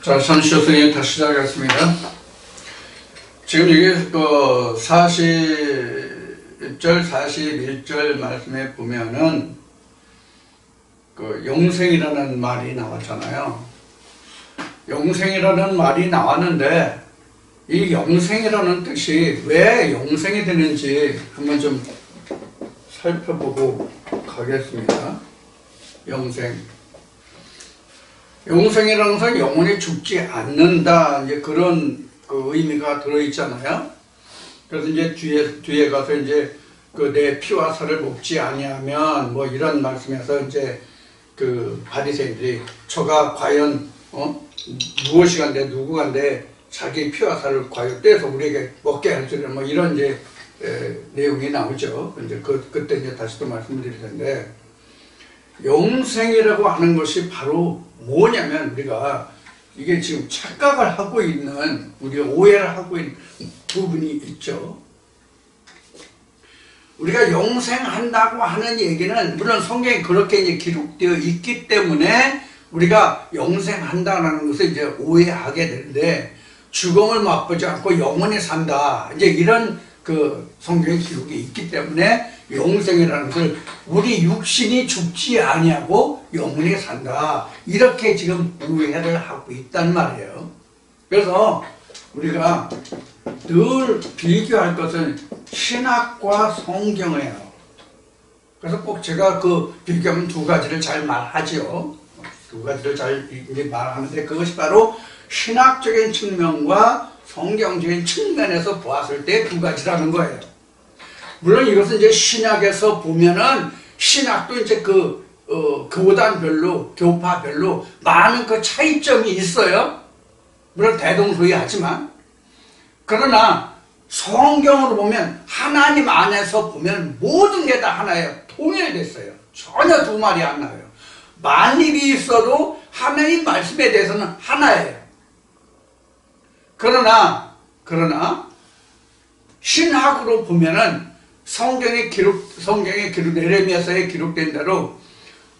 자, 선시호선이 다시 시작하겠습니다. 지금 이게 40절, 41절 말씀에 보면은 영생이라는 말이 나왔잖아요. 영생이라는 말이 나왔는데 이 영생이라는 뜻이 왜 영생이 되는지 한번 좀 살펴보고 가겠습니다. 영생이라는 것은 영원히 죽지 않는다, 이제 그런 의미가 들어있잖아요. 그래서 이제 뒤에 가서 이제 내 피와 살을 먹지 아니하면 뭐 이런 말씀에서 이제 바리새인들이 저가 과연 무엇이간데 누구간데 자기 피와 살을 과연 떼서 우리에게 먹게 할 줄은 뭐 이런 이제 내용이 나오죠. 이제 그때 이제 다시 또 말씀드릴 텐데, 영생이라고 하는 것이 바로 뭐냐면, 우리가 이게 지금 착각을 하고 있는, 우리가 오해를 하고 있는 부분이 있죠. 우리가 영생한다고 하는 얘기는 물론 성경에 그렇게 이제 기록되어 있기 때문에 우리가 영생한다는 것을 이제 오해하게 되는데, 죽음을 맛보지 않고 영원히 산다, 이제 이런 성경의 기록이 있기 때문에 영생이라는 것을 우리 육신이 죽지 아니하고 영원히 산다, 이렇게 지금 오해를 하고 있단 말이에요. 그래서 우리가 늘 비교할 것은 신학과 성경이에요. 그래서 꼭 제가 비교하면 두 가지를 잘 말하죠. 두 가지를 잘 이제 말하는데, 그것이 바로 신학적인 측면과 성경적인 측면에서 보았을 때 두 가지라는 거예요. 물론 이것은 이제 신학에서 보면은, 신학도 이제 교단별로, 교파별로 많은 차이점이 있어요. 물론 대동소이하지만. 그러나 성경으로 보면, 하나님 안에서 보면 모든 게 다 하나예요. 통일됐어요. 전혀 두 말이 안 나와요. 만일이 있어도 하나님 말씀에 대해서는 하나예요. 그러나 신학으로 보면은 성경에 기록 예레미야서에 기록된 대로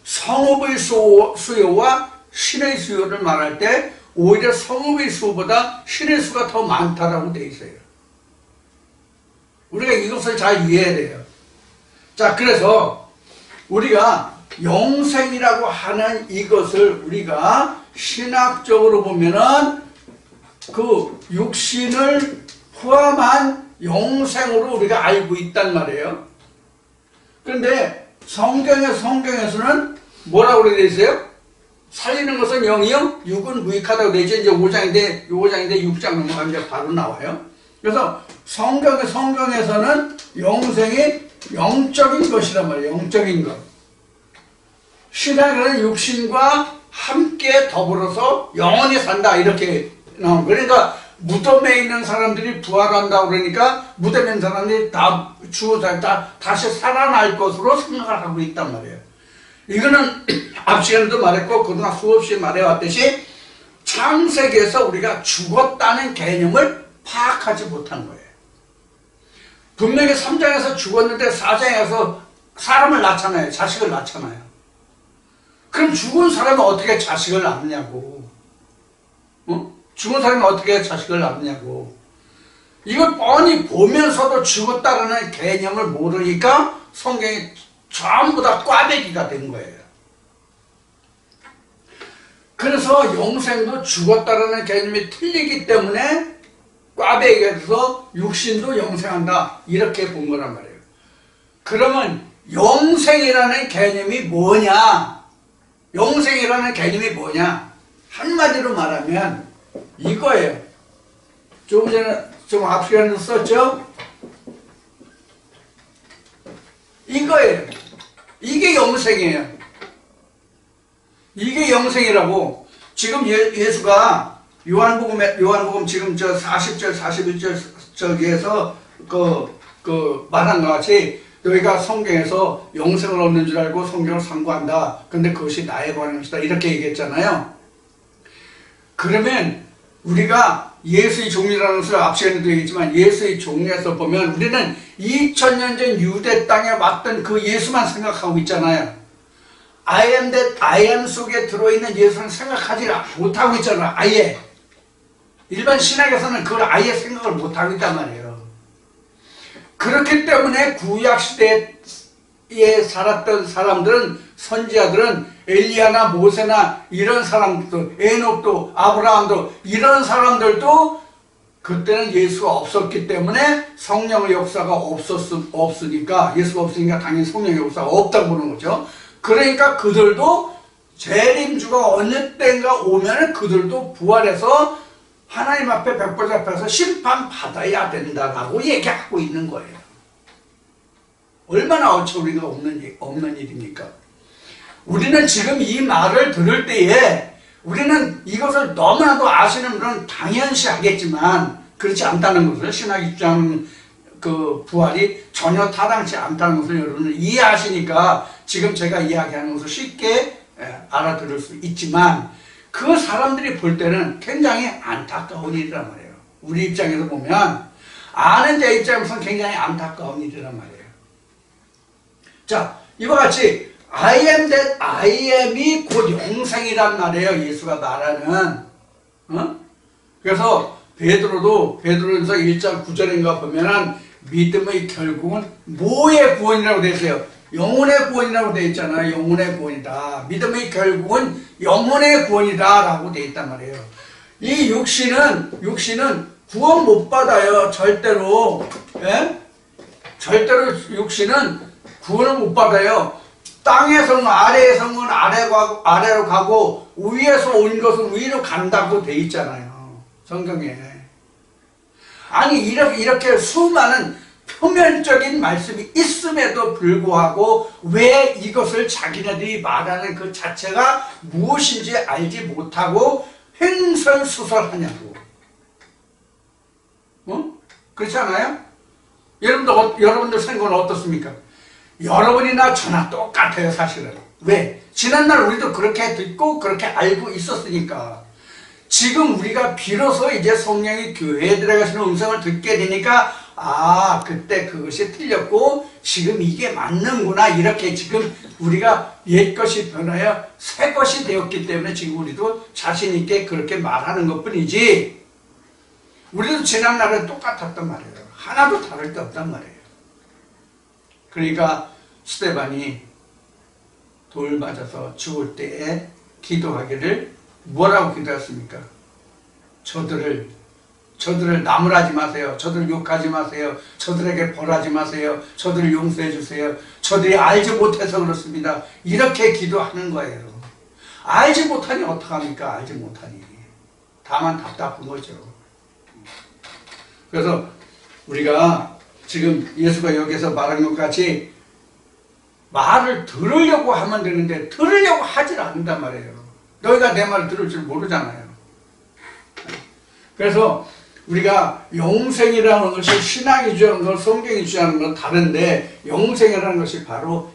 성읍의 수요와 신의 수요를 말할 때 오히려 성읍의 수보다 신의 수가 더 많다라고 되어 있어요. 우리가 이것을 잘 이해해야 돼요. 자, 그래서 우리가 영생이라고 하는 이것을 우리가 신학적으로 보면은 육신을 포함한 영생으로 우리가 알고 있단 말이에요. 그런데 성경에서는 뭐라고 되어 있어요? 살리는 것은 영이요, 육은 무익하다고 되어 있죠. 이제 5장인데 6장 넘어가면 이제 바로 나와요. 그래서 성경에서는 영생이 영적인 것이란 말이에요. 영적인 것. 신학은 육신과 함께 더불어서 영원히 산다, 이렇게 나온. 그러니까 무덤에 있는 사람들이 부활한다 그러니까 무덤에 있는 사람들이 다 다시 살아날 것으로 생각을 하고 있단 말이에요. 이거는 앞 시간에도 말했고 그동안 수없이 말해왔듯이 창세기에서 우리가 죽었다는 개념을 파악하지 못한 거예요. 분명히 3장에서 죽었는데 4장에서 사람을 낳잖아요. 자식을 낳잖아요. 그럼 죽은 사람은 어떻게 자식을 낳느냐고. 죽은 사람이 어떻게 자식을 낳느냐고. 이걸 뻔히 보면서도 죽었다라는 개념을 모르니까 성경이 전부 다 꽈배기가 된 거예요. 그래서 영생도 죽었다라는 개념이 틀리기 때문에 꽈배기가 돼서 육신도 영생한다, 이렇게 본 거란 말이에요. 그러면 영생이라는 개념이 뭐냐? 영생이라는 개념이 뭐냐? 한마디로 말하면 이거예요. 조금 전에 좀 앞 시간에도 썼죠? 이거예요. 이게 영생이에요. 이게 영생이라고. 지금 예수가 요한복음 지금 40절, 41절 저기에서 말한 것 같이 너희가 성경에서 영생을 얻는 줄 알고 성경을 상고한다. 근데 그것이 나에 관한 것이다, 이렇게 얘기했잖아요. 그러면 우리가 예수의 종이라는 것을 앞 시간에도 얘기했지만, 예수의 종에서 보면 우리는 2000년 전 유대 땅에 왔던 그 예수만 생각하고 있잖아요. I am that I am 속에 들어있는 예수는 생각하지 못하고 있잖아. 아예. 일반 신학에서는 그걸 아예 생각을 못하고 있단 말이에요. 그렇기 때문에 구약시대에 살았던 사람들은, 선지자들은 엘리야나 모세나 이런 사람들도, 에녹도 아브라함도 이런 사람들도 그때는 예수가 없었기 때문에 성령의 역사가 없으니까, 예수가 없으니까 당연히 성령의 역사가 없다고 보는 거죠. 그러니까 그들도 재림주가 어느 때인가 오면은 그들도 부활해서 하나님 앞에 백보자 앞에서 심판받아야 된다라고 얘기하고 있는 거예요. 얼마나 어처구니가 없는 일입니까? 우리는 지금 이 말을 들을 때에 우리는 이것을 너무나도 아시는 분은 당연시하겠지만 그렇지 않다는 것을, 신학 입장 그 부활이 전혀 타당치 않다는 것을 여러분은 이해하시니까 지금 제가 이야기하는 것을 쉽게 알아들을 수 있지만, 그 사람들이 볼 때는 굉장히 안타까운 일이란 말이에요. 우리 입장에서 보면, 아는 자 입장에서는 굉장히 안타까운 일이란 말이에요. 자, 이와 같이 I am that I am이 곧 영생이란 말이에요. 예수가 말하는. 그래서 베드로전서 1장 9절인가 보면은 믿음의 결국은 뭐의 구원이라고 되어 있어요? 영혼의 구원이라고 되어 있잖아요. 영혼의 구원이다. 믿음의 결국은 영혼의 구원이다 라고 되어 있단 말이에요. 이 육신은 구원 못 받아요. 절대로. 예? 절대로 육신은 구원을 못 받아요. 땅의 성은, 아래의 성은 아래로 가고 위에서 온 것은 위로 간다고 되어 있잖아요. 성경에. 아니 이렇게 수많은 표면적인 말씀이 있음에도 불구하고 왜 이것을 자기네들이 말하는 그 자체가 무엇인지 알지 못하고 횡설수설하냐고. 그렇지 않아요? 여러분들 생각은 어떻습니까? 여러분이나 저나 똑같아요, 사실은. 왜? 지난날 우리도 그렇게 듣고 그렇게 알고 있었으니까. 지금 우리가 비로소 이제 성령이 교회에 들어가시는 음성을 듣게 되니까, 아, 그때 그것이 틀렸고 지금 이게 맞는구나, 이렇게 지금 우리가 옛것이 변하여 새것이 되었기 때문에 지금 우리도 자신 있게 그렇게 말하는 것뿐이지, 우리도 지난날은 똑같았단 말이에요. 하나도 다를 게 없단 말이에요. 그러니까 스데반이 돌 맞아서 죽을 때에 기도하기를 뭐라고 기도했습니까? 저들을 나무라지 마세요. 저들을 욕하지 마세요. 저들에게 벌하지 마세요. 저들을 용서해 주세요. 저들이 알지 못해서 그렇습니다. 이렇게 기도하는 거예요. 알지 못하니 어떡합니까? 알지 못하니. 다만 답답한 거죠. 그래서 우리가 지금 예수가 여기서 말한 것 같이 말을 들으려고 하면 되는데 들으려고 하질 않는단 말이에요. 너희가 내 말을 들을 줄 모르잖아요. 그래서 우리가 영생이라는 것이 신학이 주장하는 것, 성경이 주장하는 건 다른데, 영생이라는 것이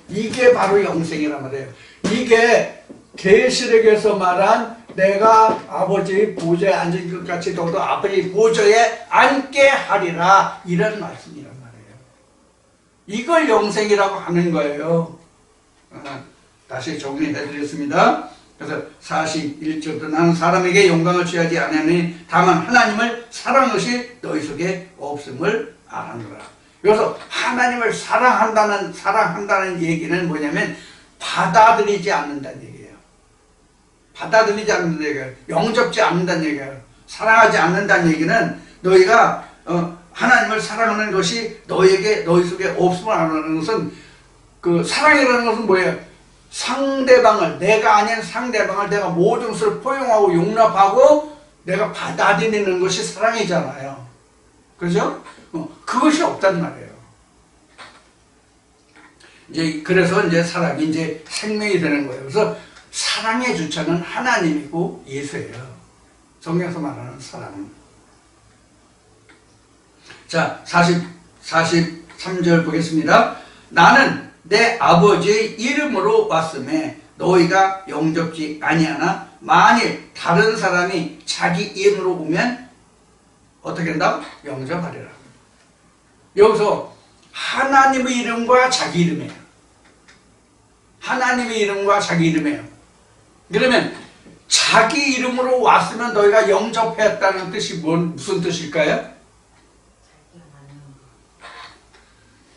이게 바로 영생이란 말이에요. 이게 계시록에서 말한 내가 아버지 보좌에 앉은 것 같이 너도 아버지 보좌에 앉게 하리라, 이런 말씀이란 말이에요. 이걸 영생이라고 하는 거예요. 다시 정리해 드리겠습니다. 그래서 41절도 나는 사람에게 영광을 취하지 아니하니 다만 하나님을 사랑하는 것이 너희 속에 없음을 알아노라. 여기서 하나님을 사랑한다는 얘기는 뭐냐면 받아들이지 않는다는 얘기예요. 받아들이지 않는다는 얘기예요. 영접지 않는다는 얘기예요. 사랑하지 않는다는 얘기는 너희가 하나님을 사랑하는 것이 너희 속에 없음을 알아는 것은, 그 사랑이라는 것은 뭐예요? 상대방을, 내가 아닌 상대방을 내가 모든 것을 포용하고 용납하고 내가 받아들이는 것이 사랑이잖아요. 그죠? 그것이 없단 말이에요. 그래서 사랑이 생명이 되는 거예요. 그래서 사랑의 주체는 하나님이고 예수예요. 성경에서 말하는 사랑은. 자, 43절 보겠습니다. 나는 내 아버지의 이름으로 왔음에 너희가 영접지 아니하나 만일 다른 사람이 자기 이름으로 오면 어떻게 한다고? 영접하리라. 여기서 하나님의 이름과 자기 이름이에요. 하나님의 이름과 자기 이름이에요. 그러면 자기 이름으로 왔으면 너희가 영접했다는 뜻이 무슨 뜻일까요?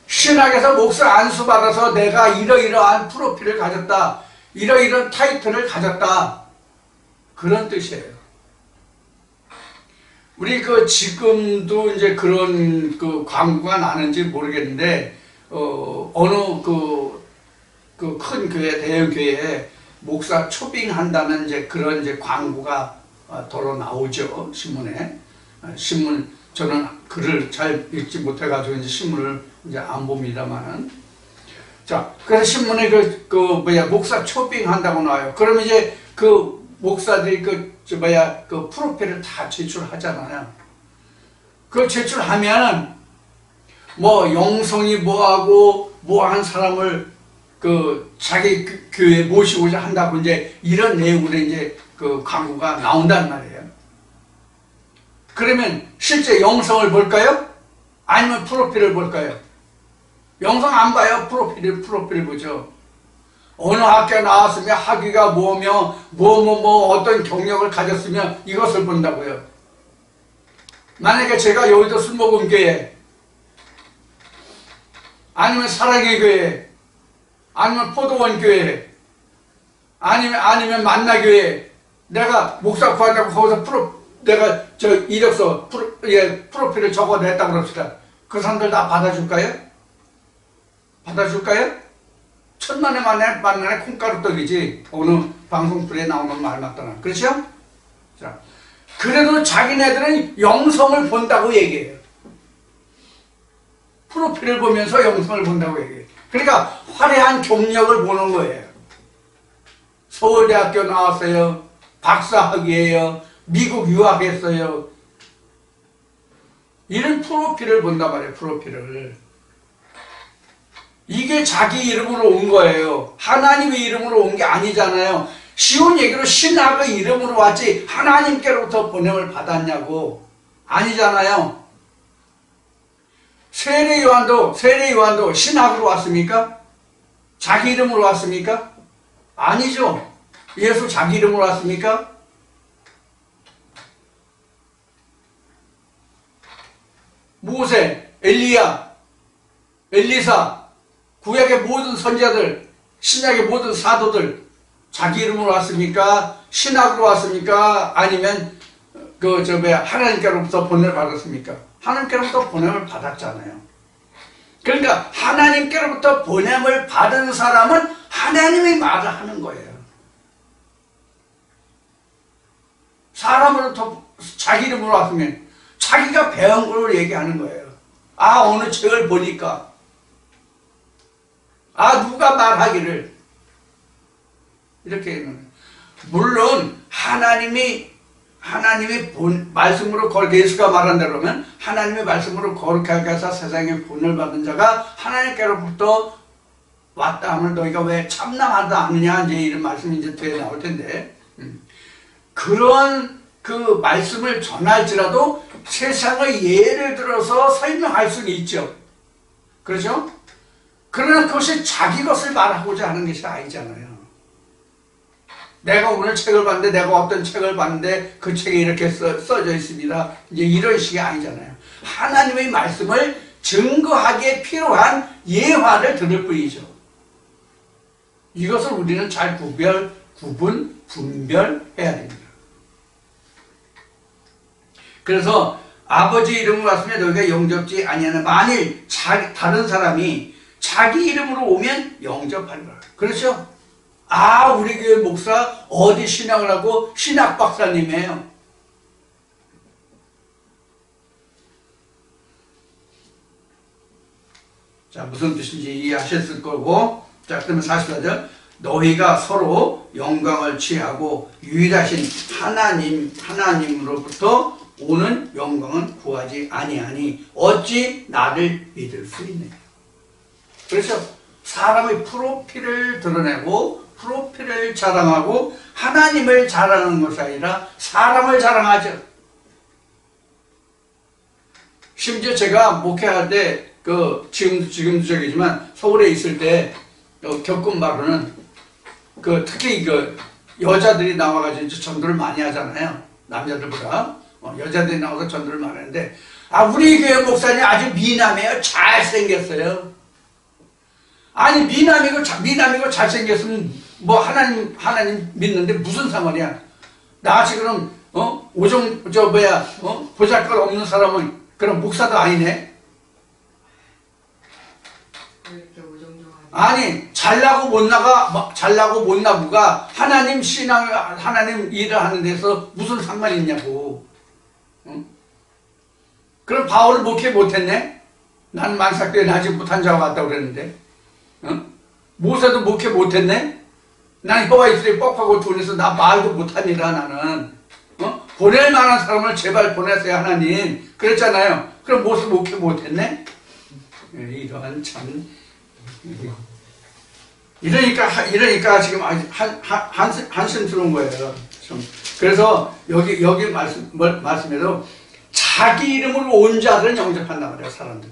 신학에서 목사 안수 받아서 내가 이러이러한 프로필을 가졌다, 이러이러한 타이틀을 가졌다, 그런 뜻이에요. 우리 지금도 이제 그런 광고가 나는지 모르겠는데, 어느 큰 교회, 대형 교회에 목사 초빙한다는 이제 그런 이제 광고가 도로 나오죠, 신문에. 신문, 저는 글을 잘 읽지 못해가지고 이제 신문을 이제 안 봅니다만은. 자, 그래서 신문에 목사 초빙한다고 나와요. 그러면 이제 목사들이 프로필을 다 제출하잖아요. 그걸 제출하면 뭐 영성이 뭐하고 뭐한 사람을 자기 교회에 모시고자 한다고 이제 이런 내용으로 이제 광고가 나온단 말이에요. 그러면 실제 영성을 볼까요? 아니면 프로필을 볼까요? 영성 안 봐요. 프로필을 보죠. 어느 학교에 나왔으며 학위가 뭐며 어떤 경력을 가졌으며 이것을 본다고요. 만약에 제가 여의도 술먹은 교회, 아니면 사랑의 교회, 아니면 포도원 교회, 아니면 만나교회, 내가 목사 구한다고 거기서 내가 이력서 프로필을 적어냈다고 그럽시다. 그 사람들 다 받아줄까요? 받아줄까요? 천만에 만난에 콩가루떡이지. 어느 방송풀에 나오는 말 맞더라. 그렇죠? 자, 그래도 자기네들은 영성을 본다고 얘기해요. 프로필을 보면서 영성을 본다고 얘기해요. 그러니까 화려한 경력을 보는 거예요. 서울대학교 나왔어요. 박사학위예요. 미국 유학했어요. 이런 프로필을 본단 말이에요. 프로필을. 이게 자기 이름으로 온 거예요. 하나님의 이름으로 온 게 아니잖아요. 쉬운 얘기로 신학의 이름으로 왔지 하나님께로부터 보냄을 받았냐고. 아니잖아요. 세례 요한도 신학으로 왔습니까? 자기 이름으로 왔습니까? 아니죠. 예수 자기 이름으로 왔습니까? 모세, 엘리야, 엘리사, 구약의 모든 선지자들, 신약의 모든 사도들 자기 이름으로 왔습니까? 신학으로 왔습니까? 아니면 하나님께로부터 보냄을 받았습니까? 하나님께로부터 보냄을 받았잖아요. 그러니까 하나님께로부터 보냄을 받은 사람은 하나님의 말을 하는 거예요. 사람으로부터 자기 이름으로 왔으면 자기가 배운 걸 얘기하는 거예요. 아, 어느 책을 보니까, 아, 누가 말하기를, 이렇게. 물론 하나님이 말씀으로 예수가 말한 대로면 하나님의 말씀으로 거룩하게 하사 세상에 본을 받은 자가 하나님께로부터 왔다 하면 너희가 왜 참남하다 하느냐, 이제 이런 말씀이 이제 뒤에 나올 텐데, 그런 말씀을 전할지라도 세상의 예를 들어서 설명할 수는 있죠. 그렇죠? 그러나 그것이 자기 것을 말하고자 하는 것이 아니잖아요. 내가 오늘 책을 봤는데, 내가 어떤 책을 봤는데 그 책에 이렇게 써져 있습니다. 이제 이런 식이 아니잖아요. 하나님의 말씀을 증거하기에 필요한 예화를 들을 뿐이죠. 이것을 우리는 잘 분별해야 됩니다. 그래서 아버지 이름으로 왔으면 너희가 영접지 아니하는, 만일 다른 사람이 자기 이름으로 오면 영접하리라. 그렇죠? 아, 우리 교회 목사 어디 신학을 하고 신학 박사님이에요. 자, 무슨 뜻인지 이해하셨을 거고. 자, 그러면 44절. 너희가 서로 영광을 취하고 유일하신 하나님으로부터 오는 영광은 구하지 아니하니 어찌 나를 믿을 수 있느냐. 그래서 사람의 프로필을 드러내고 프로필을 자랑하고 하나님을 자랑하는 것이 아니라 사람을 자랑하죠. 심지어 제가 목회할 때 지금도 저기지만 서울에 있을 때 겪은 바로는 특히 여자들이 나와가지고 이제 전도를 많이 하잖아요. 남자들보다. 여자들이 나와서 전도를 많이 하는데, 우리 교회 목사님 아주 미남이에요. 잘생겼어요. 아니, 미남이고 잘생겼으면, 하나님 믿는데 무슨 상관이야? 나같이 그럼, 보잘것 없는 사람은 그럼 목사도 아니네? 아니, 잘나고 못나고가 하나님 일을 하는 데서 무슨 상관이 있냐고. 응? 그럼 바울을 목회 못했네? 난 만삭교회 나지 못한 자와 같다고 그랬는데. 응? 모세도 목회 못했네? 난 여호와 이스라엘 뻑하고 돈에서 나 말도 못하니라 나는. 보낼 만한 사람을 제발 보내세요 하나님. 그랬잖아요. 그럼 모세 목회 못했네? 이런 참. 이러니까 지금 한심스러운 거예요. 그래서 여기 말씀에도 자기 이름을 온 자들은 영접한단 말이에요, 사람들.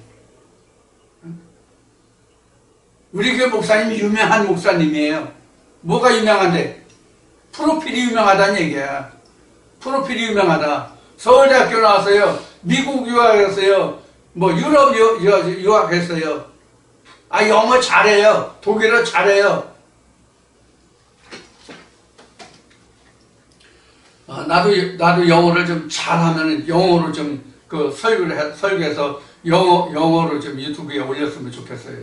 우리 교회 목사님이 유명한 목사님이에요. 뭐가 유명한데? 프로필이 유명하다는 얘기야. 프로필이 유명하다. 서울대학교 나왔어요. 미국 유학했어요. 유럽 유학했어요. 영어 잘해요. 독일어 잘해요. 나도 영어를 좀 잘하면 영어로 좀 설교해서 영어로 좀 유튜브에 올렸으면 좋겠어요.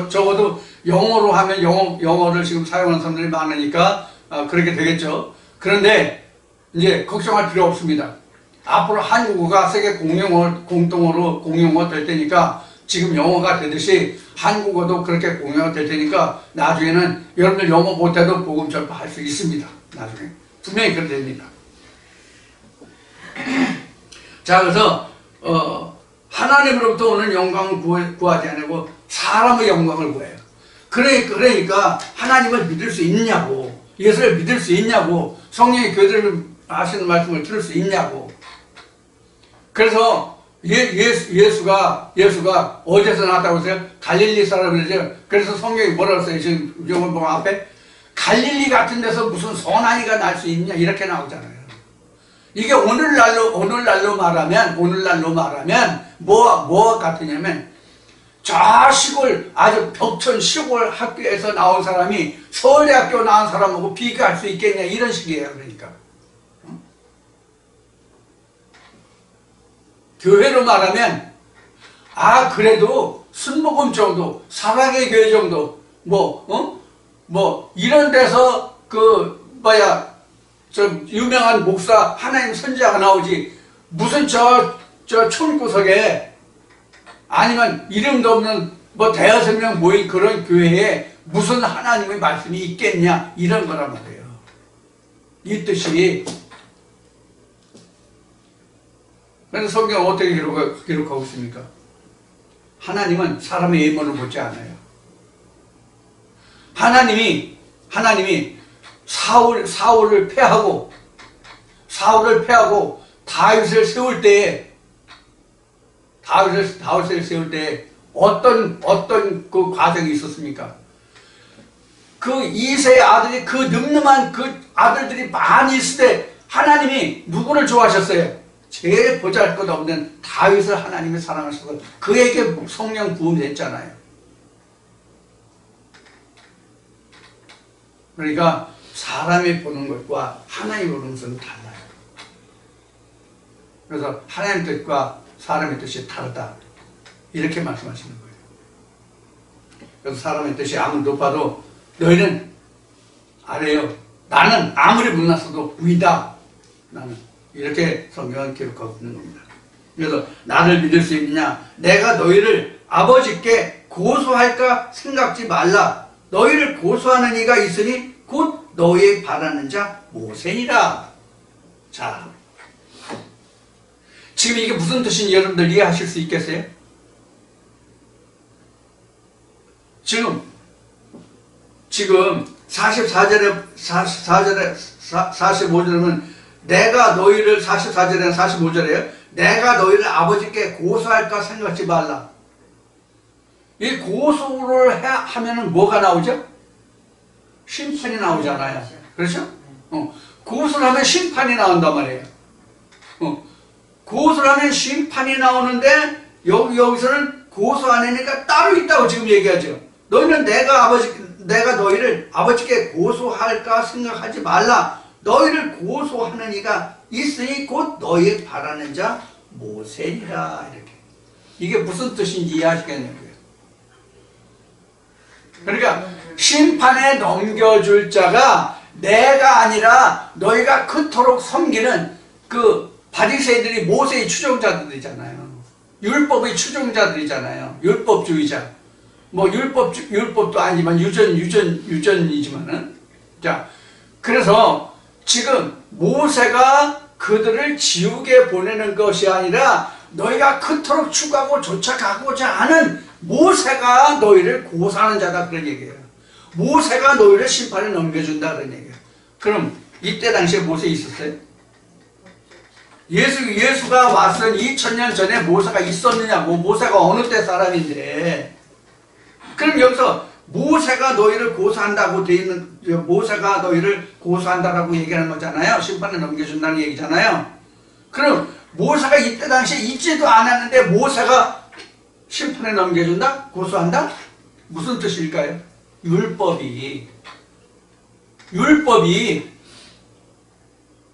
적어도 영어로 하면 영어를 지금 사용하는 사람들이 많으니까 그렇게 되겠죠. 그런데 이제 걱정할 필요 없습니다. 앞으로 한국어가 세계 공통어로 공용어 될 테니까 지금 영어가 되듯이 한국어도 그렇게 공용어 될 테니까 나중에는 여러분들 영어 못해도 복음 전파할 수 있습니다. 나중에 분명히 그렇게 됩니다. 자, 그래서 하나님으로부터 오는 영광을 구하지 않고 사람의 영광을 구해요. 그러니까 하나님을 믿을 수 있냐고, 예수를 믿을 수 있냐고, 성령의 교제를 하시는 말씀을 들을 수 있냐고. 그래서 예수가 어디서 나왔다고 했어요? 갈릴리 사람이죠. 그래서 성경이 뭐라고 했어요? 지금 요번 앞에 갈릴리 같은 데서 무슨 선한이가 날 수 있냐 이렇게 나오잖아요. 이게 오늘날로 말하면 뭐와 같으냐면 저 시골 아주 벽천 시골 학교에서 나온 사람이 서울대학교 나온 사람하고 비교할 수 있겠냐 이런 식이에요. 그러니까 교회로 말하면 그래도 순복음 정도, 사랑의 교회 정도, 이런 데서 유명한 목사, 하나님 선지자가 나오지, 무슨 저 촌구석에, 아니면 이름도 없는 대여섯 명 모인 그런 교회에 무슨 하나님의 말씀이 있겠냐, 이런 거란 말이에요. 이 뜻이. 그래서 성경은 어떻게 기록하고 있습니까? 하나님은 사람의 예물을 보지 않아요. 하나님이 사울을 패하고 다윗을 세울 때에 어떤 그 과정이 있었습니까? 그 이세의 아들이 그 늠름한 그 아들들이 많이 있을 때 하나님이 누구를 좋아하셨어요? 제일 보잘것없는 다윗을 하나님이 사랑하셔서 그에게 성령 부음이 됐잖아요. 그러니까 사람이 보는 것과 하나님이 보는 것은 달라요. 그래서 하나님 뜻과 사람의 뜻이 다르다 이렇게 말씀하시는 거예요. 그래서 사람의 뜻이 아무리 높아도 너희는 아래요. 나는 아무리 못났어도 위다. 나는 이렇게 성경은 기록하고 있는 겁니다. 그래서 나를 믿을 수 있느냐? 내가 너희를 아버지께 고소할까 생각지 말라. 너희를 고소하는 이가 있으니 곧 너희 바라는 자 모세니라. 자, 지금 이게 무슨 뜻인지 여러분들 이해하실 수 있겠어요? 지금 44절에 45절에는 내가 너희를 44절에는 45절에요. 내가 너희를 아버지께 고소할까 생각지 말라. 이 고소를 하면은 뭐가 나오죠? 심판이 나오잖아요. 그렇죠? 고소를 하면 심판이 나온단 말이에요. 고소를 하면 심판이 나오는데 여기서는 고소 안 하니까 따로 있다고 지금 얘기하죠. 너희는 내가 너희를 아버지께 고소할까 생각하지 말라. 너희를 고소하는 이가 있으니 곧 너희 바라는 자 모세니라. 이렇게. 이게 무슨 뜻인지 이해하시겠냐고요. 그러니까 심판에 넘겨줄 자가 내가 아니라 너희가 그토록 섬기는 그 바리새인들이 모세의 추종자들이잖아요. 율법의 추종자들이잖아요. 율법주의자. 뭐 율법도 아니지만 유전이지만은. 자, 그래서 지금 모세가 그들을 지옥에 보내는 것이 아니라 너희가 그토록 추구하고 쫓아가고자 하는 모세가 너희를 고소하는 자다, 그런 얘기예요. 모세가 너희를 심판에 넘겨준다, 그런 얘기예요. 그럼 이때 당시에 모세 있었어요? 예수가 왔은 2000년 전에 모세가 있었느냐고. 모세가 어느 때 사람인데. 그럼 여기서 모세가 너희를 고소한다고 돼 있는, 모세가 너희를 고소한다라고 얘기하는 거잖아요. 심판에 넘겨준다는 얘기잖아요. 그럼 모세가 이때 당시에 있지도 않았는데 모세가 심판에 넘겨준다? 고소한다? 무슨 뜻일까요? 율법이.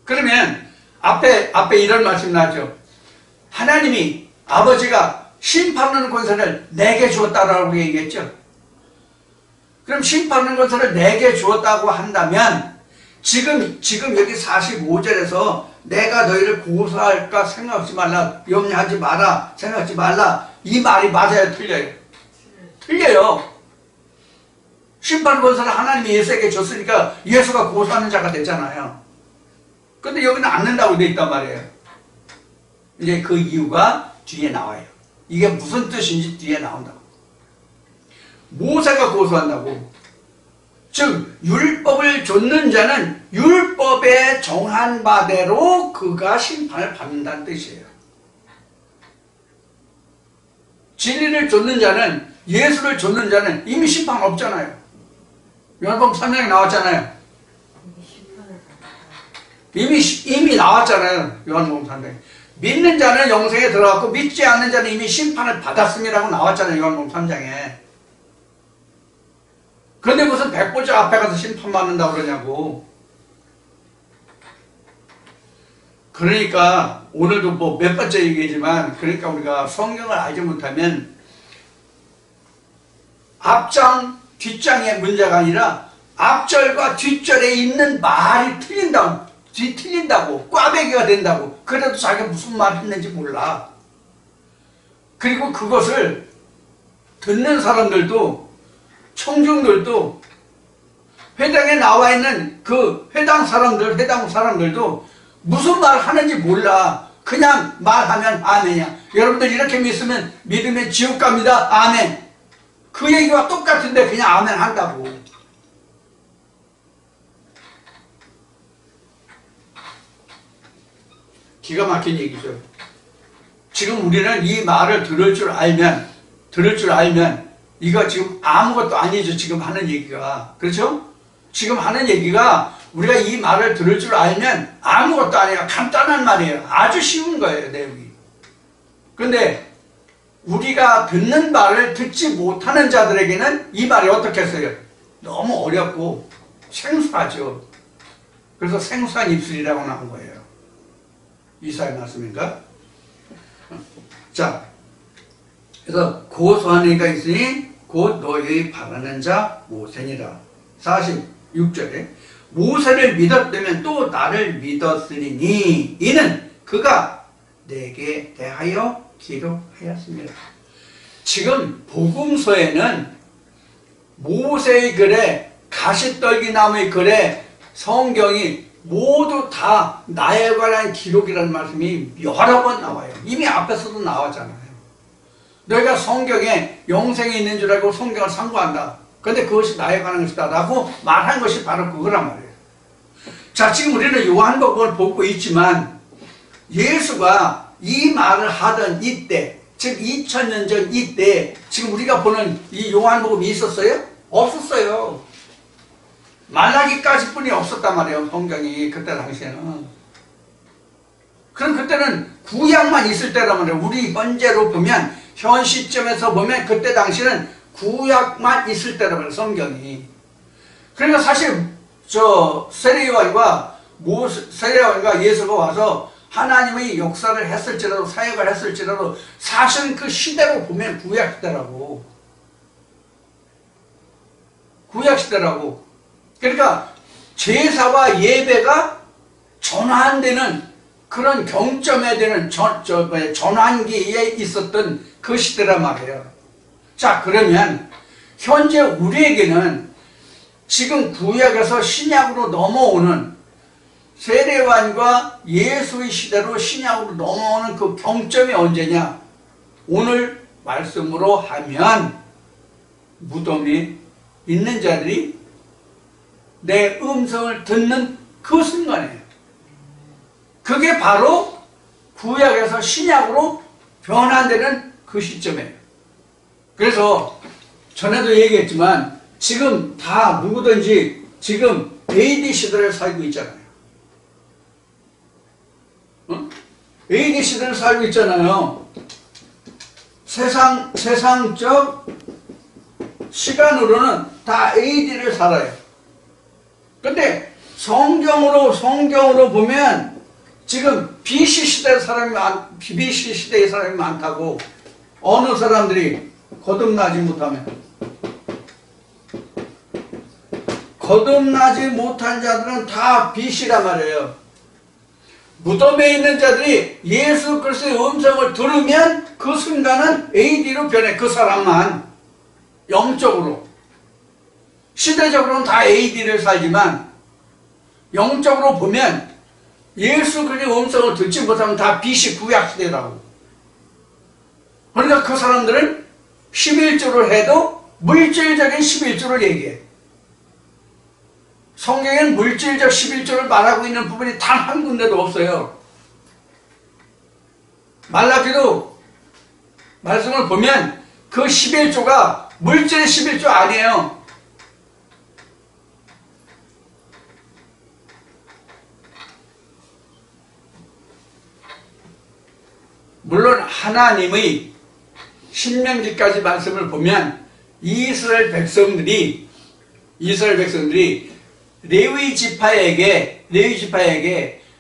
그러면 앞에 이런 말씀 나죠. 하나님이, 아버지가 심판하는 권세를 내게 주었다라고 얘기했죠. 그럼 심판하는 권세를 내게 주었다고 한다면 지금 여기 45절에서 내가 너희를 고소할까 생각하지 말라, 염려하지 마라, 생각하지 말라, 이 말이 맞아요, 틀려요? 틀려요. 심판 권세를 하나님이 예수에게 줬으니까 예수가 고소하는 자가 되잖아요. 근데 여기는 않는다고 되어 있단 말이에요. 이제 그 이유가 뒤에 나와요. 이게 무슨 뜻인지 뒤에 나온다고. 모세가 고소한다고. 즉 율법을 좇는 자는 율법에 정한 바대로 그가 심판을 받는다는 뜻이에요. 진리를 좇는 자는, 예수를 좇는 자는 이미 심판 없잖아요. 요한복음 3장에 나왔잖아요. 이미 나왔잖아요. 요한복음 3장에. 믿는 자는 영생에 들어갔고 믿지 않는 자는 이미 심판을 받았음이라고 나왔잖아요. 요한복음 3장에. 그런데 무슨 백보자 앞에 가서 심판받는다고 그러냐고. 그러니까 오늘도 뭐 몇 번째 얘기지만, 그러니까 우리가 성경을 알지 못하면 앞장 뒷장의 문제가 아니라 앞절과 뒷절에 있는 말이 틀린다고 꽈배기가 된다고. 그래도 자기가 무슨 말 했는지 몰라. 그리고 그것을 듣는 사람들도, 청중들도, 회당에 나와 있는 그 회당 사람들도 무슨 말 하는지 몰라. 그냥 말하면 아멘이야. 여러분들 이렇게 믿으면 지옥 갑니다. 아멘. 그 얘기와 똑같은데 그냥 아멘 한다고. 기가 막힌 얘기죠. 지금 우리는 이 말을 들을 줄 알면 이거 지금 아무것도 아니죠. 지금 하는 얘기가. 그렇죠? 지금 하는 얘기가 우리가 이 말을 들을 줄 알면 아무것도 아니에요. 간단한 말이에요. 아주 쉬운 거예요, 내용이. 그런데 우리가 듣는 말을 듣지 못하는 자들에게는 이 말이 어떻겠어요? 너무 어렵고 생소하죠. 그래서 생소한 입술이라고 나온 거예요. 이사야 말씀인가? 자, 그래서 고소하는 이가 있으니 곧 너희 바라는 자 모세니라. 46절에 모세를 믿었다면 또 나를 믿었으리니 이는 그가 내게 대하여 기록하였습니다. 지금 복음서에는 모세의 글에, 가시떨기나무의 글에, 성경이 모두 다 나에 관한 기록이라는 말씀이 여러 번 나와요. 이미 앞에서도 나왔잖아요. 너희가 성경에 영생이 있는 줄 알고 성경을 상고한다. 그런데 그것이 나에 관한 것이다 라고 말한 것이 바로 그거란 말이에요. 자, 지금 우리는 요한복음을 보고 있지만 예수가 이 말을 하던 이때 지금 2000년 전 이때 지금 우리가 보는 이 요한복음이 있었어요? 없었어요. 말라기까지 뿐이 없었단 말이에요. 성경이 그때 당시에는. 그럼 그때는 구약만 있을 때란 말이에요. 우리 현재로 보면 현 시점에서 보면 그때 당시에는 구약만 있을 때란 말이에요. 성경이. 그러니까 사실 세례요한과 예수가 와서 하나님의 역사를 했을지라도 사역을 했을지라도 사실은 그 시대로 보면 구약 시대라고. 구약 시대라고. 그러니까 제사와 예배가 전환되는 그런 경점에 되는 전환기에 있었던 그 시대란 말이에요. 자, 그러면 현재 우리에게는 지금 구약에서 신약으로 넘어오는 세례요한과 예수의 시대로 신약으로 넘어오는 그 경점이 언제냐? 오늘 말씀으로 하면 무덤에 있는 자들이 내 음성을 듣는 그 순간이에요. 그게 바로 구약에서 신약으로 변환되는 그 시점이에요. 그래서 전에도 얘기했지만 지금 다 누구든지 지금 AD 시대를 살고 있잖아요. AD 시대를 살고 있잖아요. 세상적 시간으로는 다 AD를 살아요. 근데 성경으로 보면 지금 BC 시대의 사람이 많다고. 어느 사람들이 거듭나지 못한 자들은 다 BC란 말이에요. 무덤에 있는 자들이 예수 그리스도의 음성을 들으면 그 순간은 AD로 변해. 그 사람만 영적으로. 시대적으로는 다 AD를 살지만 영적으로 보면 예수 그리스도의 음성을 듣지 못하면 다 BC 구약 시대라고. 그러니까 그 사람들은 11조를 해도 물질적인 11조를 얘기해. 성경에는 물질적 11조를 말하고 있는 부분이 단 한 군데도 없어요. 말라기도 말씀을 보면 그 11조가 물질의 11조 아니에요. 물론 하나님의 신명기까지 말씀을 보면 이스라엘 백성들이 레위 지파에게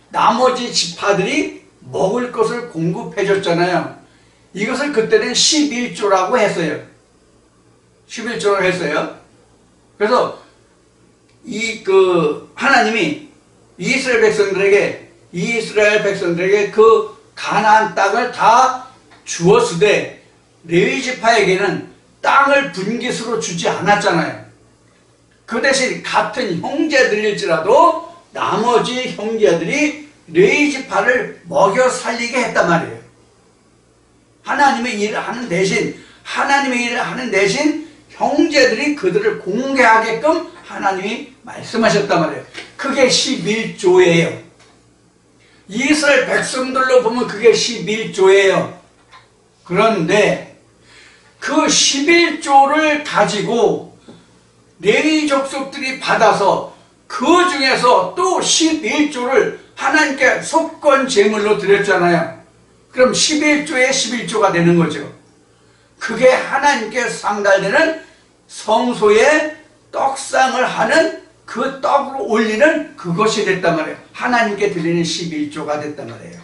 나머지 지파들이 먹을 것을 공급해 줬잖아요. 이것을 그때는 11조라고 했어요. 11조라고 했어요. 그래서 하나님이 이스라엘 백성들에게 그 가나안 땅을 다 주었으되 레위 지파에게는 땅을 분깃으로 주지 않았잖아요. 그 대신 같은 형제들일지라도 나머지 형제들이 레위 지파를 먹여 살리게 했단 말이에요. 하나님의 일을 하는 대신 형제들이 그들을 공개하게끔 하나님이 말씀하셨단 말이에요. 그게 11조예요. 이스라엘 백성들로 보면 그게 11조예요. 그런데 그 11조를 가지고 레위 족속들이 받아서 그 중에서 또 11조를 하나님께 속건 제물로 드렸잖아요. 그럼 11조에 11조가 되는 거죠. 그게 하나님께 상달되는 성소에 떡상을 하는 그 떡으로 올리는 그것이 됐단 말이에요. 하나님께 드리는 11조가 됐단 말이에요.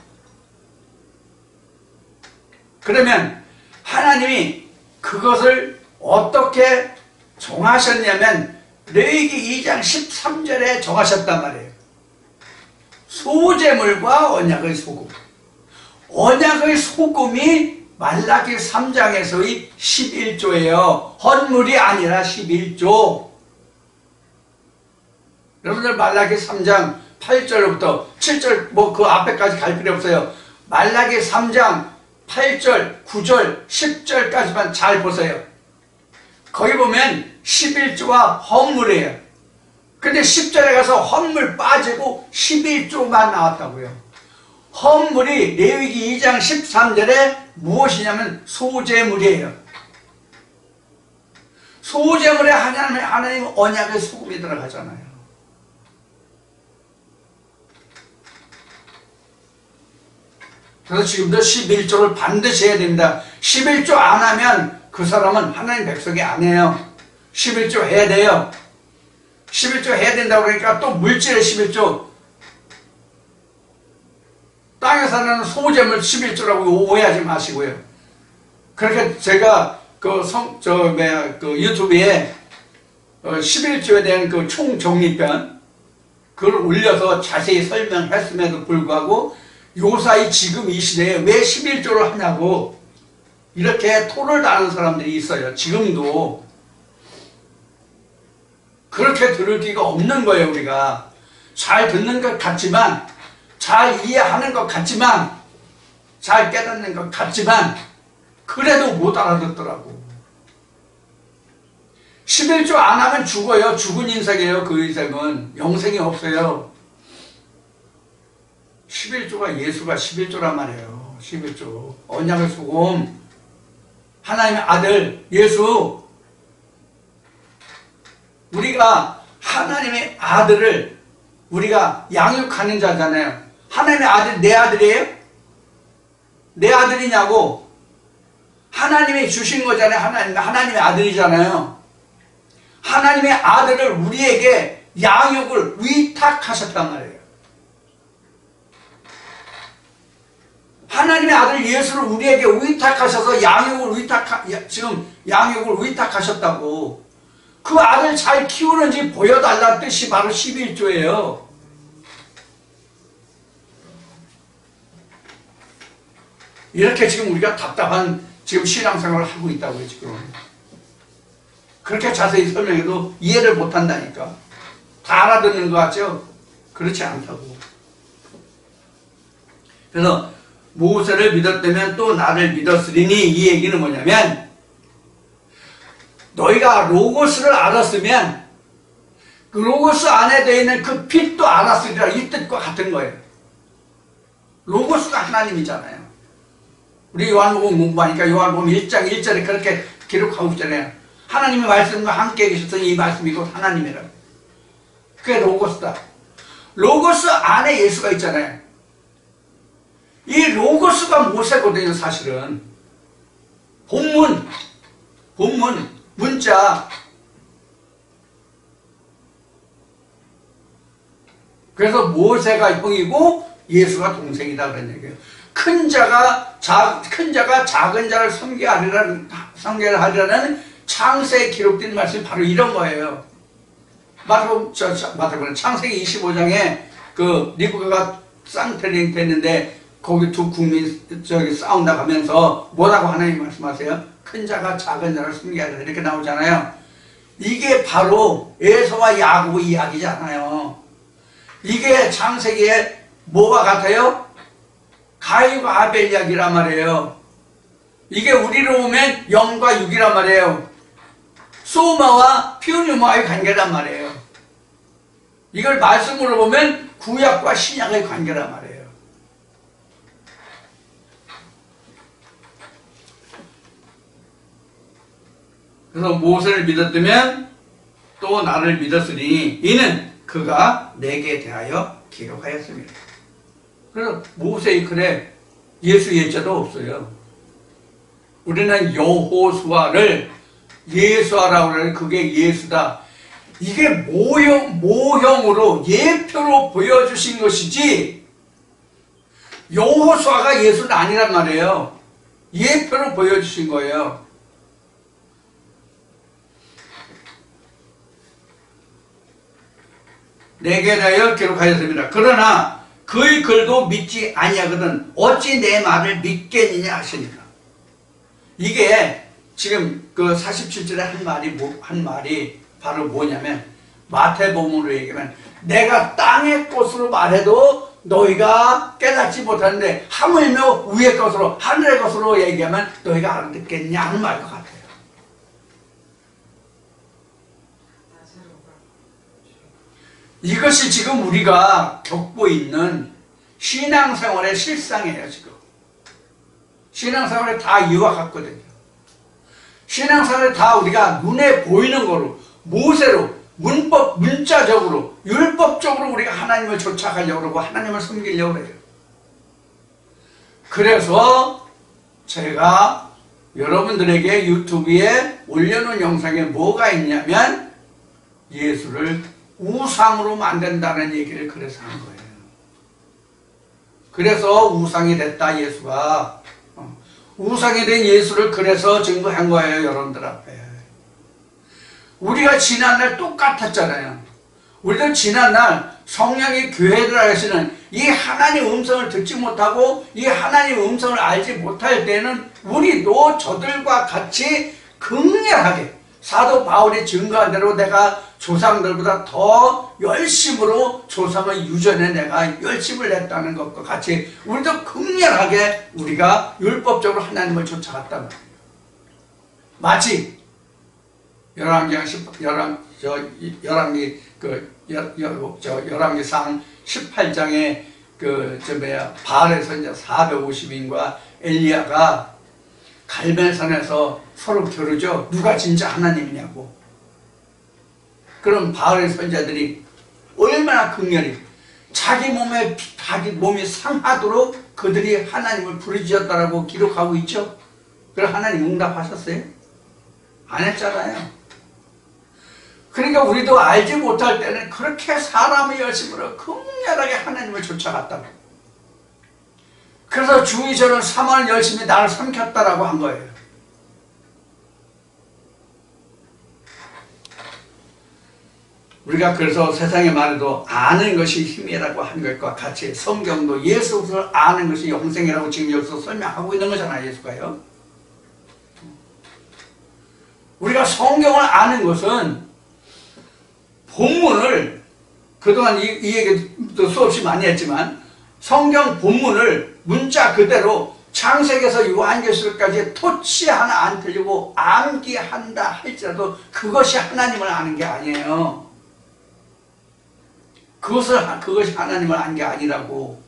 그러면 하나님이 그것을 어떻게 정하셨냐면 레위기 2장 13절에 정하셨단 말이에요. 소제물과 언약의 소금. 언약의 소금이 말라기 3장에서의 11조예요. 헌물이 아니라 11조. 여러분들 말라기 3장 8절부터 7절 그 앞에까지 갈 필요 없어요. 말라기 3장 8절, 9절, 10절까지만 잘 보세요. 거기 보면 11조와 헌물이에요. 근데 10절에 가서 헌물 빠지고 11조만 나왔다고요. 헌물이 레위기 2장 13절에 무엇이냐면 소재물이에요. 소재물에 하나님 언약의 소금이 들어가잖아요. 그래서 지금도 11조를 반드시 해야 됩니다. 11조 안 하면 그 사람은 하나님 백성이 아니에요. 11조 해야 돼요. 11조 해야 된다고 그러니까 또 물질의 11조, 땅에 사는 소재물 11조라고 오해하지 마시고요. 그렇게 제가 그 유튜브에 11조에 대한 그 총정리편 그걸 올려서 자세히 설명했음에도 불구하고 요사이 지금 이 시대에 왜 11조를 하냐고 이렇게 토를 다는 사람들이 있어요. 지금도 그렇게 들을 기가 없는 거예요. 우리가 잘 듣는 것 같지만, 잘 이해하는 것 같지만, 잘 깨닫는 것 같지만 그래도 못 알아듣더라고. 11조 안 하면 죽어요. 죽은 인생이에요. 그 인생은 영생이 없어요. 11조가 예수가 11조란 말이에요. 11조 언약의 소금, 하나님의 아들 예수. 우리가 하나님의 아들을 우리가 양육하는 자잖아요. 하나님의 아들 내 아들이에요? 내 아들이냐고. 하나님이 주신 거잖아요. 하나님의 아들이잖아요. 하나님의 아들을 우리에게 양육을 위탁하셨단 말이에요. 하나님의 아들 예수를 우리에게 위탁하셔서 지금 양육을 위탁하셨다고. 그 아들 잘 키우는지 보여달라는 뜻이 바로 11조예요. 이렇게 지금 우리가 답답한 지금 신앙생활을 하고 있다고요. 지금 그렇게 자세히 설명해도 이해를 못한다니까. 다 알아듣는 것 같죠? 그렇지 않다고. 그래서 모세를 믿었다면 또 나를 믿었으리니, 이 얘기는 뭐냐면 너희가 로고스를 알았으면 그 로고스 안에 되어 있는 그 빛도 알았으리라, 이 뜻과 같은 거예요. 로고스가 하나님이잖아요. 우리 요한복음 공부하니까 요한복음 1장 1절에 그렇게 기록하고 있잖아요. 하나님의 말씀과 함께 계셨더니 이 말씀이 곧 하나님이라고. 그게 로고스다. 로고스 안에 예수가 있잖아요. 이 로고스가 모세거든요. 사실은 본문, 문자. 그래서 모세가 형이고 예수가 동생이다 그런 얘기예요. 큰 자가 작은 자를 섬겨하리라는 창세에 기록된 말씀이 바로 이런 거예요. 마태복음 창세기 25장에 그 리브가가 쌍태ling 됐는데 거기 두 국민 싸운다 가면서 뭐라고 하나님 말씀하세요? 큰 자가 작은 자를 섬겨하리라 이렇게 나오잖아요. 이게 바로 에서와 야곱 이야기잖아요. 이게 창세기에 뭐가 같아요? 가인과 아벨 이야기란 말이에요. 이게 우리로 보면 0과 6이란 말이에요. 소마와 피우누마의 관계란 말이에요. 이걸 말씀으로 보면 구약과 신약의 관계란 말이에요. 그래서 모세를 믿었다면 또 나를 믿었으니 이는 그가 내게 대하여 기록하였습니다. 그래서 모세의 글에 예수 예자도 없어요. 우리는 여호수아를 예수하라고 그러는 그게 예수다. 이게 모형으로 예표로 보여주신 것이지 여호수아가 예수는 아니란 말이에요. 예표로 보여주신 거예요. 내게 대하여 기록하였습니다. 그러나 그의 글도 믿지 아니하거든 어찌 내 말을 믿겠느냐 하시니라. 이게 지금 그 47절에 한 말이 바로 뭐냐면 마태복음으로 얘기하면 내가 땅의 것으로 말해도 너희가 깨닫지 못하는데 하물며 위의 것으로 하늘의 것으로 얘기하면 너희가 알아듣겠냐 하는 말과 같아요. 이것이 지금 우리가 겪고 있는 신앙생활의 실상이에요. 지금 신앙생활에 다 이와 같거든요. 신앙생활에 다 우리가 눈에 보이는 거로, 모세로, 문법, 문자적으로, 율법적으로 우리가 하나님을 쫓아가려고 그러고 하나님을 섬기려고 해요. 그래서 제가 여러분들에게 유튜브에 올려놓은 영상에 뭐가 있냐면 예수를 우상으로 만든다는 얘기를 그래서 한 거예요. 그래서 우상이 됐다, 예수가. 우상이 된 예수를 그래서 증거한 거예요, 여러분들 앞에. 우리가 지난날 똑같았잖아요. 우리도 지난날 성령이 교회를 하시는 이 하나님 음성을 듣지 못하고 이 하나님 음성을 알지 못할 때는 우리도 저들과 같이 극렬하게 사도 바울이 증거한 대로 내가 조상들보다 더 열심으로 조상의 유전에 내가 열심을 냈다는 것과 같이 우리도 극렬하게 우리가 율법적으로 하나님을 쫓아갔단 말이에요. 마치 열왕기상 18장에 바알의 선자 450인과 엘리야가 갈멜산에서 서로 겨루죠. 누가 진짜 하나님이냐고. 그럼 바알의 선자들이 얼마나 극렬히 자기 몸이 상하도록 그들이 하나님을 부르짖었다라고 기록하고 있죠. 그럼 하나님 응답하셨어요? 안 했잖아요. 그러니까 우리도 알지 못할 때는 그렇게 사람의 열심으로 극렬하게 하나님을 쫓아갔다고. 그래서 주의 저는 3월 열심히 나를 삼켰다라고 한 거예요. 우리가 그래서 세상에 말해도 아는 것이 힘이라고 한 것과 같이 성경도 예수를 아는 것이 영생이라고 지금 여기서 설명하고 있는 거잖아요, 예수가요. 우리가 성경을 아는 것은 본문을 그동안 이 얘기도 수없이 많이 했지만 성경 본문을 문자 그대로 창세기에서 요한계시록까지 토치 하나 안 틀리고 암기한다 할지라도 그것이 하나님을 아는 게 아니에요. 그것이 하나님을 아는 게 아니라고.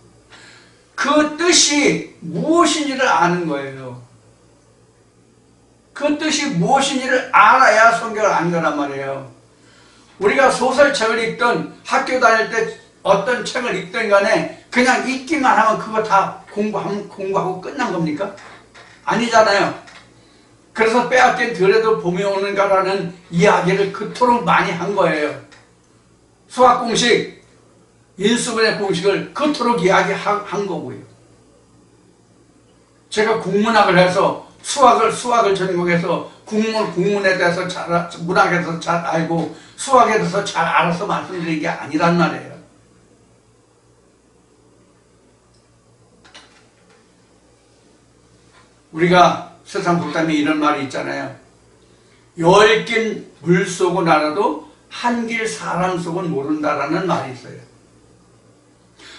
그 뜻이 무엇인지를 아는 거예요. 그 뜻이 무엇인지를 알아야 성경을 아는 거란 말이에요. 우리가 소설책을 읽든 학교 다닐 때 어떤 책을 읽든 간에 그냥 읽기만 하면 그거 다 공부하고 끝난 겁니까? 아니잖아요. 그래서 빼앗긴 들에도 봄이 오는가라는 이야기를 그토록 많이 한 거예요. 수학 공식, 인수분해 공식을 그토록 이야기한 거고요. 제가 국문학을 해서 수학을 전공해서 국문에 대해서 문학에 대해서 잘 알고 수학에 대해서 잘 알아서 말씀드린 게 아니란 말이에요. 우리가 세상 속담에 이런 말이 있잖아요. 10길 물속은 알아도 한 길 사람 속은 모른다라는 말이 있어요.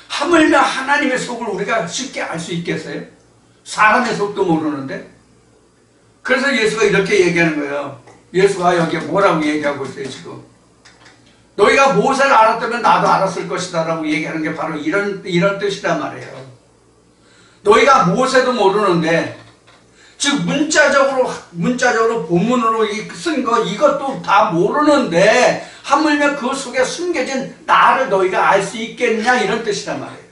하물며 하나님의 속을 우리가 쉽게 알 수 있겠어요? 사람의 속도 모르는데? 그래서 예수가 이렇게 얘기하는 거예요. 예수가 여기 뭐라고 얘기하고 있어요, 지금? 너희가 모세를 알았다면 나도 알았을 것이다 라고 얘기하는 게 바로 이런 뜻이란 말이에요. 너희가 모세도 모르는데, 즉 문자적으로 본문으로 쓴 거 이것도 다 모르는데 하물며 그 속에 숨겨진 나를 너희가 알 수 있겠냐 이런 뜻이란 말이에요.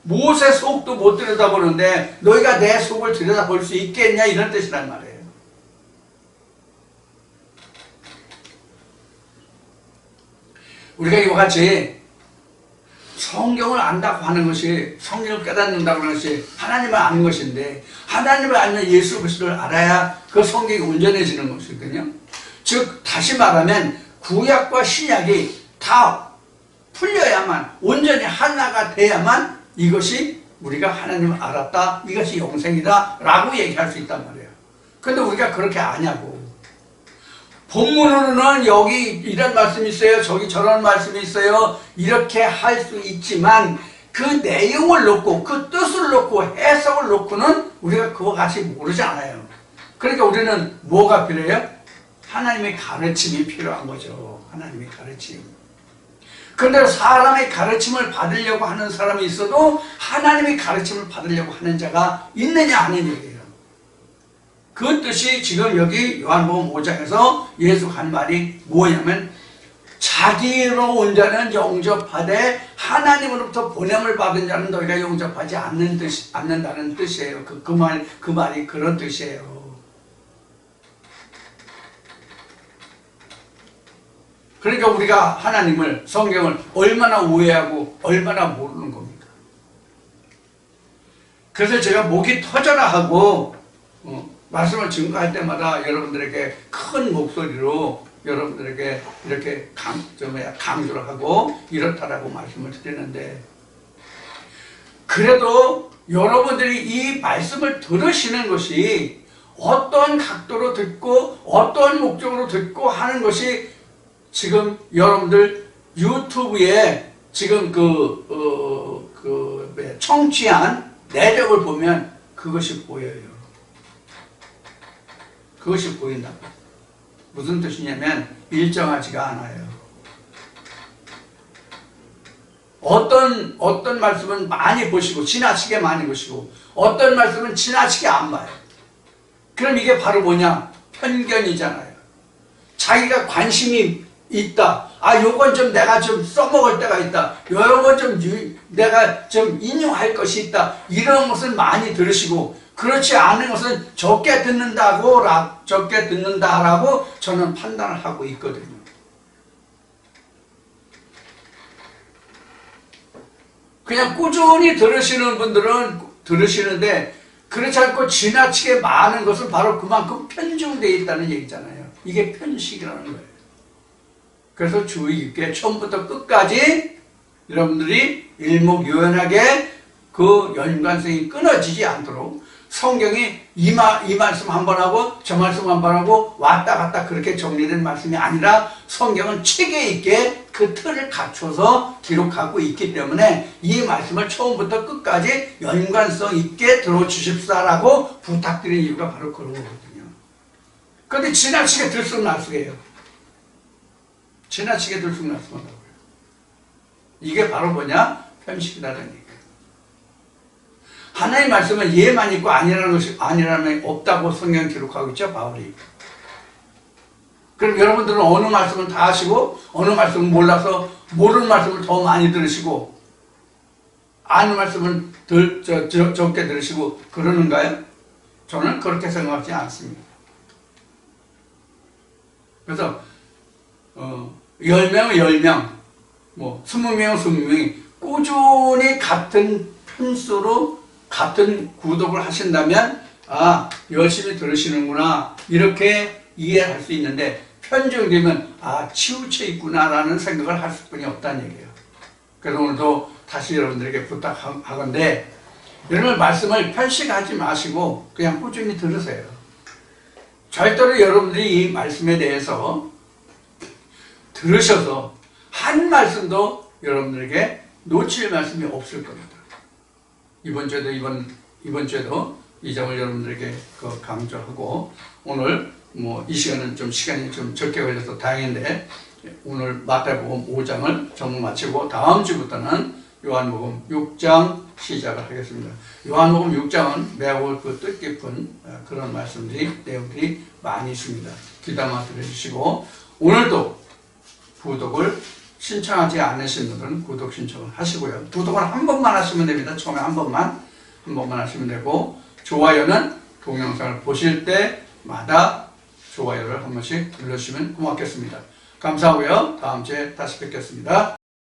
모세 속도 못 들여다보는데 너희가 내 속을 들여다볼 수 있겠냐 이런 뜻이란 말이에요. 우리가 이와 같이 성경을 안다고 하는 것이 성경을 깨닫는다고 하는 것이 하나님을 아는 것인데 하나님을 알면 예수 그리스도를 알아야 그 성경이 온전해지는 것이거든요. 즉 다시 말하면 구약과 신약이 다 풀려야만 온전히 하나가 돼야만 이것이 우리가 하나님을 알았다 이것이 영생이다 라고 얘기할 수 있단 말이에요. 근데 우리가 그렇게 아냐고. 본문으로는 여기 이런 말씀이 있어요. 저기 저런 말씀이 있어요. 이렇게 할 수 있지만 그 내용을 놓고 그 뜻을 놓고 해석을 놓고는 우리가 그와 같이 모르지 않아요. 그러니까 우리는 뭐가 필요해요? 하나님의 가르침이 필요한 거죠. 하나님의 가르침. 그런데 사람의 가르침을 받으려고 하는 사람이 있어도 하나님의 가르침을 받으려고 하는 자가 있느냐 하는 얘기예요. 그 뜻이 지금 여기 요한복음 5장에서 예수가 한 말이 뭐냐면 자기로 온 자는 영접하되 하나님으로부터 보냄을 받은 자는 너희가 영접하지 않는다는 뜻이에요. 그 말이 그런 뜻이에요. 그러니까 우리가 하나님을, 성경을 얼마나 오해하고 얼마나 모르는 겁니까? 그래서 제가 목이 터져라 하고 말씀을 증거할 때마다 여러분들에게 큰 목소리로 여러분들에게 이렇게 강조를 하고 이렇다라고 말씀을 드리는데, 그래도 여러분들이 이 말씀을 들으시는 것이 어떤 각도로 듣고 어떤 목적으로 듣고 하는 것이 지금 여러분들 유튜브에 지금 청취한 내력을 보면 그것이 보여요. 그것이 보인다고. 무슨 뜻이냐면 일정하지가 않아요. 어떤 말씀은 많이 보시고 지나치게 많이 보시고 어떤 말씀은 지나치게 안 봐요. 그럼 이게 바로 뭐냐? 편견이잖아요. 자기가 관심이 있다. 요건 좀 내가 좀 써먹을 때가 있다. 요건 좀 내가 좀 인용할 것이 있다. 이런 것을 많이 들으시고, 그렇지 않은 것은 적게 듣는다라고 저는 판단을 하고 있거든요. 그냥 꾸준히 들으시는 분들은 들으시는데, 그렇지 않고 지나치게 많은 것은 바로 그만큼 편중되어 있다는 얘기잖아요. 이게 편식이라는 거예요. 그래서 주의 깊게 처음부터 끝까지 여러분들이 일목요연하게 그 연관성이 끊어지지 않도록 성경이 이 말씀 한 번 하고 저 말씀 한 번 하고 왔다 갔다 그렇게 정리된 말씀이 아니라 성경은 체계 있게 그 틀을 갖춰서 기록하고 있기 때문에 이 말씀을 처음부터 끝까지 연관성 있게 들어주십사라고 부탁드린 이유가 바로 그런 거거든요. 그런데 지나치게 들쑥날쑥해요. 지나치게 들쑥날쑥한다고요. 이게 바로 뭐냐? 편식이라는 얘기예요. 하나님의 말씀은 예만 있고 아니라는 게 없다고 성경 기록하고 있죠, 바울이. 그럼 여러분들은 어느 말씀은 다 하시고 어느 말씀은 몰라서 모르는 말씀을 더 많이 들으시고 아는 말씀은 적게 들으시고 그러는가요? 저는 그렇게 생각하지 않습니다. 그래서 10명은 10명, 20명은 20명이 꾸준히 같은 편수로 같은 구독을 하신다면 열심히 들으시는구나 이렇게 이해할 수 있는데, 편중되면 치우쳐 있구나라는 생각을 할 수뿐이 없다는 얘기예요. 그래서 오늘도 다시 여러분들에게 부탁하건대 여러분 말씀을 편식하지 마시고 그냥 꾸준히 들으세요. 절대로 여러분들이 이 말씀에 대해서 들으셔서 한 말씀도 여러분들에게 놓칠 말씀이 없을 겁니다. 이번 주에도 이 점을 여러분들에게 강조하고, 오늘 이 시간이 좀 적게 걸려서 다행인데 오늘 마태복음 5장을 전부 마치고 다음 주부터는 요한복음 6장 시작을 하겠습니다. 요한복음 6장은 매우 뜻깊은 그런 내용들이 많이 있습니다. 귀담아 들어주시고, 오늘도 구독을 신청하지 않으신 분들은 구독 신청을 하시고요. 구독은 한 번만 하시면 됩니다. 처음에 한 번만 하시면 되고, 좋아요는 동영상을 보실 때마다 좋아요를 한 번씩 눌러주시면 고맙겠습니다. 감사하고요. 다음 주에 다시 뵙겠습니다.